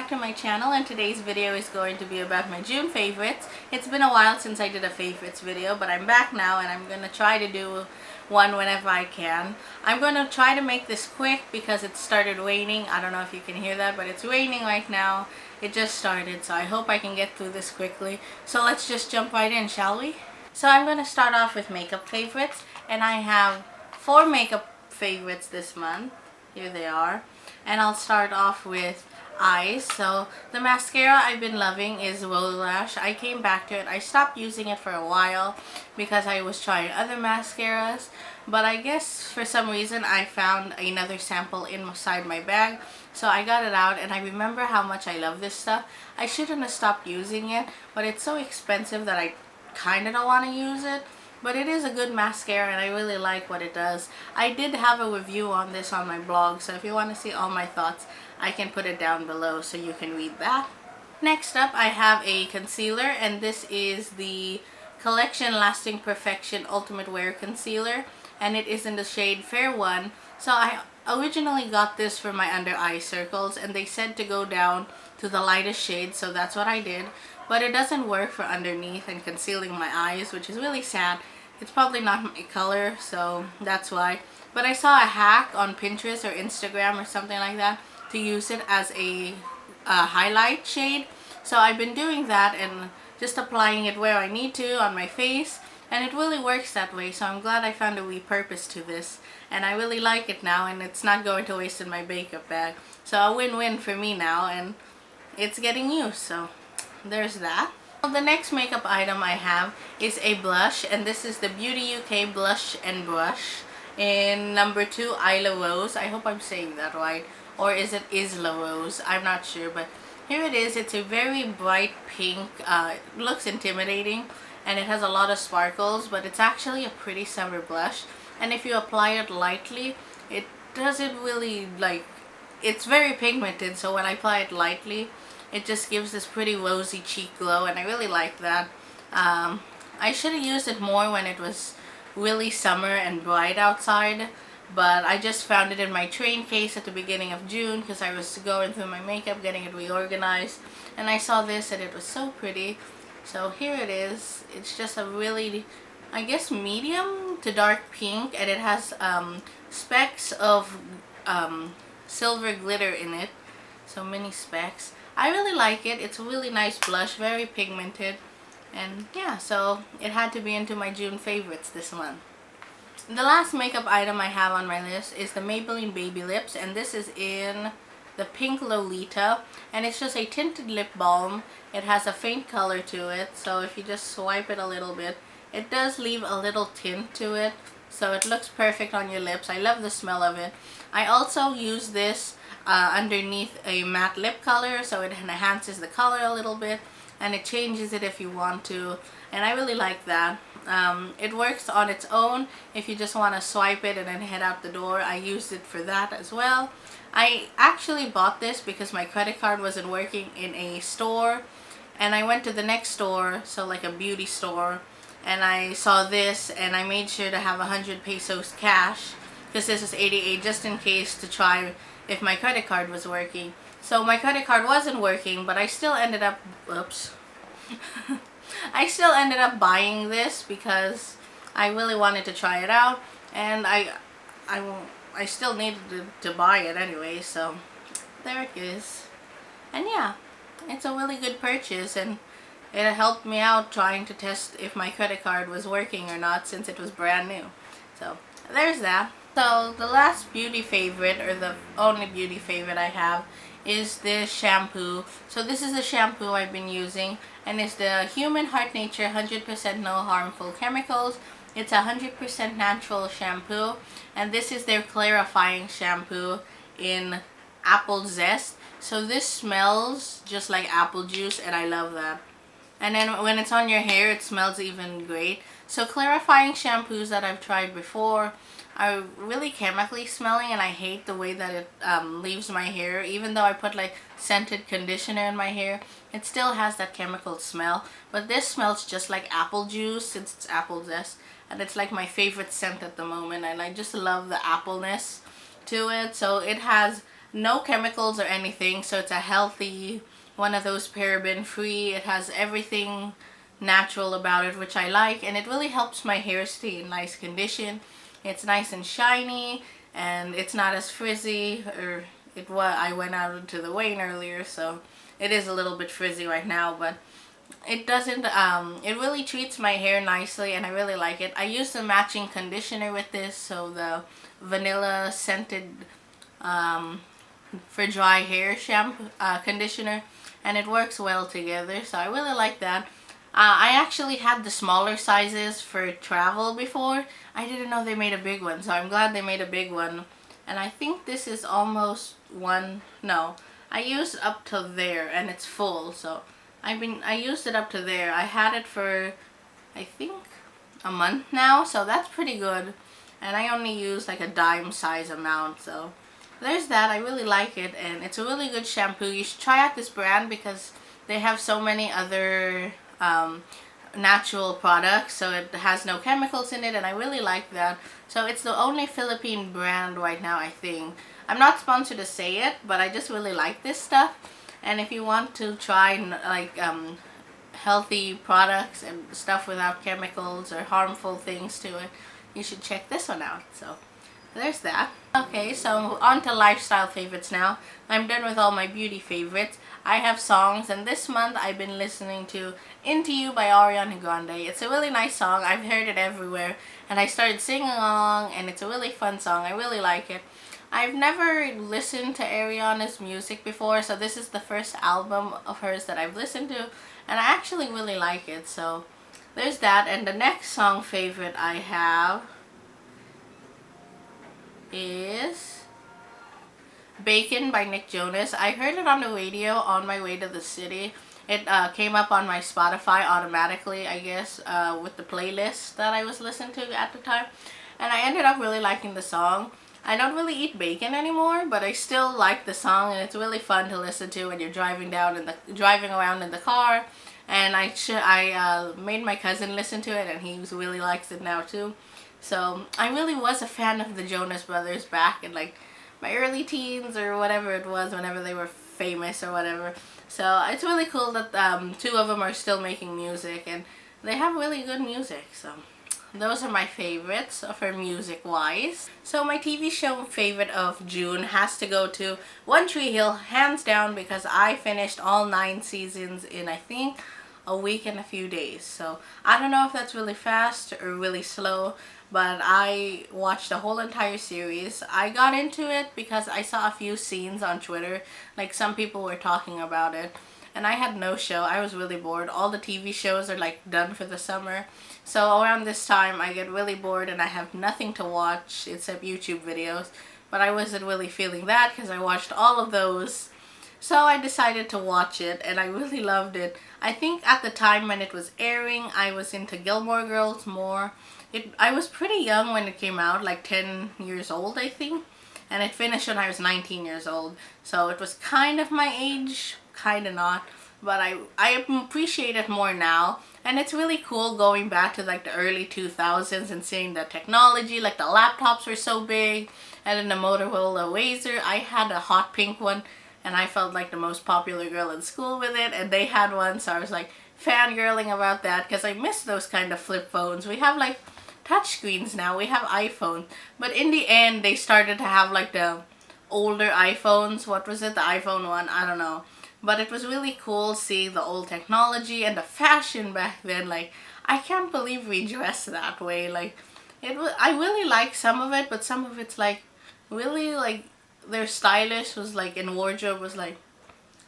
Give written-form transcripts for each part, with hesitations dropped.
back to my channel, and today's video is going to be about my June favorites. It's been a while since I did a favorites video, but I'm back now and I'm going to try to do one whenever I can. I'm going to try to make this quick because it started raining. I don't know if you can hear that, but it's raining right now. It just started, so I hope I can get through this quickly. So let's just jump right in, shall we? So I'm going to start off with makeup favorites, and I have 4 makeup favorites this month. Here they are. And I'll start off with eyes. So the mascara I've been loving is Rose Lash. I came back to it. I stopped using it for a while because I was trying other mascaras, but I guess for some reason I found another sample inside my bag, so I got it out, and I remember how much I love this stuff. I shouldn't have stopped using it, but it's so expensive that I kind of don't want to use it. But it is a good mascara and I really like what it does. I did have a review on this on my blog, so if you want to see all my thoughts, I can put it down below so you can read that. Next up, I have a concealer, and this is the Collection Lasting Perfection Ultimate Wear Concealer, and it is in the shade Fair 1. So I originally got this for my under eye circles, and they said to go down to the lightest shade, so that's what I did. But it doesn't work for underneath and concealing my eyes, which is really sad. It's probably not my color, so that's why. But I saw a hack on Pinterest or Instagram or something like that to use it as a highlight shade. So I've been doing that and just applying it where I need to on my face, and it really works that way. So I'm glad I found a repurpose to this, and I really like it now, and it's not going to waste in my makeup bag. So a win-win for me now, and it's getting used, so there's that. The next makeup item I have is a blush, and this is the Beauty UK Blush and Brush in number 2 Isla Rose. I hope I'm saying that right, or is it Isla Rose? I'm not sure, but here it is. It's a very bright pink. It looks intimidating and it has a lot of sparkles, but it's actually a pretty summer blush, and if you apply it lightly, it doesn't really it's very pigmented, so when I apply it lightly, it just gives this pretty rosy cheek glow, and I really like that. I should have used it more when it was really summer and bright outside, but I just found it in my train case at the beginning of June because I was going through my makeup, getting it reorganized, and I saw this and it was so pretty. So here it is. It's just a really, I guess, medium to dark pink, and it has specks of silver glitter in it, so mini specks. I really like it. It's a really nice blush, very pigmented, and yeah, so it had to be into my June favorites this month. The last makeup item I have on my list is the Maybelline Baby Lips, and this is in the Pink Lolita, and it's just a tinted lip balm. It has a faint color to it, so if you just swipe it a little bit, it does leave a little tint to it, so it looks perfect on your lips. I love the smell of it. I also use this underneath a matte lip color, so it enhances the color a little bit, and it changes it if you want to, and I really like that. It works on its own if you just want to swipe it and then head out the door. I used it for that as well. I actually bought this because my credit card wasn't working in a store, and I went to the next store, so like a beauty store, and I saw this, and I made sure to have 100 pesos cash because this is 88 just in case, to try if my credit card was working. So my credit card wasn't working, but I still ended up, oops. I still ended up buying this because I really wanted to try it out, and I still needed to buy it anyway, so there it is. And yeah, it's a really good purchase, and it helped me out trying to test if my credit card was working or not, since it was brand new. So there's that. So the last beauty favorite, or the only beauty favorite I have, is this shampoo. So this is the shampoo I've been using, and it's the Human Heart Nature 100% no harmful chemicals. It's a 100% natural shampoo, and this is their clarifying shampoo in apple zest. So this smells just like apple juice, and I love that. And then when it's on your hair, it smells even great. So clarifying shampoos that I've tried before are really chemically smelling, and I hate the way that it leaves my hair. Even though I put like scented conditioner in my hair, it still has that chemical smell. But this smells just like apple juice, since it's apple zest, and it's like my favorite scent at the moment, and I just love the appleness to it. So it has no chemicals or anything, so it's a healthy, one of those paraben free. It has everything natural about it, which I like, and it really helps my hair stay in nice condition. It's nice and shiny, and it's not as frizzy, or it was. I went out into the rain earlier, so it is a little bit frizzy right now, but it doesn't, it really treats my hair nicely, and I really like it. I used the matching conditioner with this, so the vanilla scented for dry hair shampoo conditioner, and it works well together, so I really like that. I actually had the smaller sizes for travel before. I didn't know they made a big one, so I'm glad they made a big one. And I think this is almost one, no, I used up to there, and it's full, so I used it up to there. I had it for, I think, a month now, so that's pretty good. And I only used like a dime size amount, so there's that. I really like it, and it's a really good shampoo. You should try out this brand because they have so many other natural products, so it has no chemicals in it, and I really like that. So it's the only Philippine brand right now, I think. I'm not sponsored to say it, but I just really like this stuff. And if you want to try like healthy products and stuff without chemicals or harmful things to it, you should check this one out. So there's that. Okay, so on to lifestyle favorites now. I'm done with all my beauty favorites. I have songs, and this month I've been listening to Into You by Ariana Grande. It's a really nice song. I've heard it everywhere, and I started singing along, and it's a really fun song. I really like it. I've never listened to Ariana's music before, so this is the first album of hers that I've listened to, and I actually really like it. So there's that. And the next song favorite I have is Bacon by Jonas. I heard it on the radio on my way to the city. It came up on my Spotify automatically, I guess, with the playlist that I was listening to at the time, and I ended up really liking the song. I don't really eat bacon anymore, but I still like the song, and it's really fun to listen to when you're driving around in the car. And I made my cousin listen to it, and he really likes it now too. So I really was a fan of the Jonas Brothers back in like my early teens or whatever it was, whenever they were famous or whatever. So it's really cool that two of them are still making music, and they have really good music. So those are my favorites for music wise. So my TV show favorite of June has to go to One Tree Hill, hands down, because I finished all 9 seasons in, I think, a week and a few days. So I don't know if that's really fast or really slow, but I watched the whole entire series. I got into it because I saw a few scenes on Twitter, like some people were talking about it, and I had no show. I was really bored. All the TV shows are like done for the summer. So around this time I get really bored and I have nothing to watch except YouTube videos. But I wasn't really feeling that because I watched all of those. So I decided to watch it, and I really loved it. I think at the time when it was airing, I was into Gilmore Girls more. I was pretty young when it came out, like 10 years old, I think. And it finished when I was 19 years old. So it was kind of my age, kind of not. But I appreciate it more now. And it's really cool going back to like the early 2000s and seeing the technology. Like the laptops were so big. And then the Motorola Razr. I had a hot pink one, and I felt like the most popular girl in school with it. And they had one, so I was like fangirling about that because I miss those kind of flip phones. We have like touchscreens now. We have iPhones. But in the end, they started to have like the older iPhones. What was it? The iPhone 1? I don't know. But it was really cool seeing the old technology and the fashion back then. Like, I can't believe we dressed that way. Like, I really like some of it, but some of it's like really like their stylist was like in wardrobe was like,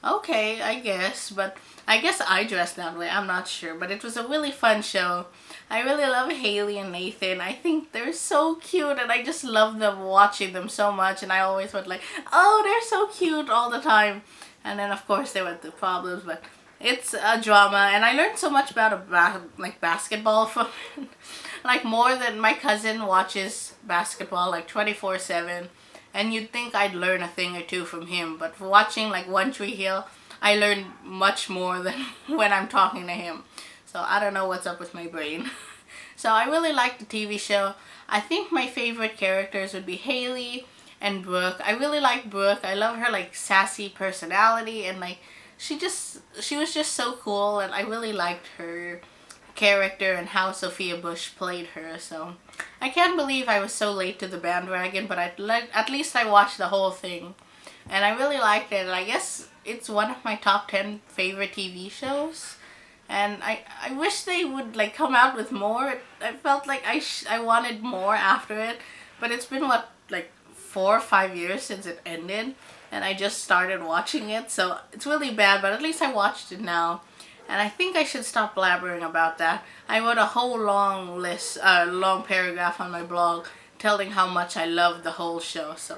okay, I guess, but I guess I dressed that way. I'm not sure, but it was a really fun show. I really love Haley and Nathan. I think they're so cute, and I just love them, watching them so much, and I always went like, oh, they're so cute all the time. And then of course they went through problems, but it's a drama, and I learned so much about like basketball from it. Like more than my cousin watches basketball like 24/7, and you'd think I'd learn a thing or two from him, but for watching like One Tree Hill, I learned much more than when I'm talking to him. So I don't know what's up with my brain. So I really like the TV show. I think my favorite characters would be Haley and Brooke. I really like Brooke. I love her like sassy personality, and like she was just so cool, and I really liked her character and how Sophia Bush played her. So I can't believe I was so late to the bandwagon, but at least I watched the whole thing, and I really liked it. And I guess it's one of my top 10 favorite TV shows. And I wish they would like come out with more. I felt like I wanted more after it, but it's been what, like 4 or 5 years since it ended, and I just started watching it, so it's really bad, but at least I watched it now. And I think I should stop blabbering about that. I wrote a whole long list, long paragraph on my blog telling how much I loved the whole show. So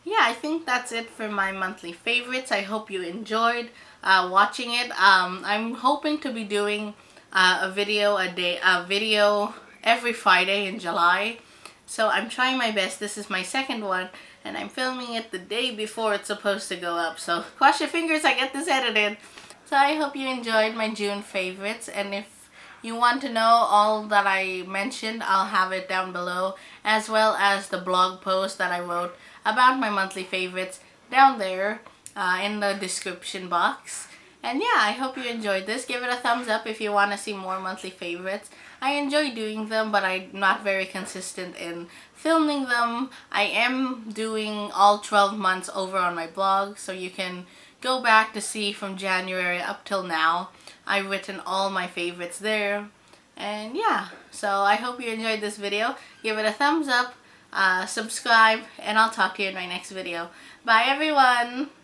yeah, I think that's it for my monthly favorites. I hope you enjoyed watching it. I'm hoping to be doing a video every Friday in July. So I'm trying my best. This is my second one, and I'm filming it the day before it's supposed to go up. So cross your fingers I get this edited. So I hope you enjoyed my June favorites, and if you want to know all that I mentioned, I'll have it down below, as well as the blog post that I wrote about my monthly favorites down there in the description box. And yeah, I hope you enjoyed this. Give it a thumbs up if you want to see more monthly favorites. I enjoy doing them, but I'm not very consistent in filming them. I am doing all 12 months over on my blog, so you can go back to see from January up till now. I've written all my favorites there. And yeah, so I hope you enjoyed this video. Give it a thumbs up, subscribe, and I'll talk to you in my next video. Bye everyone!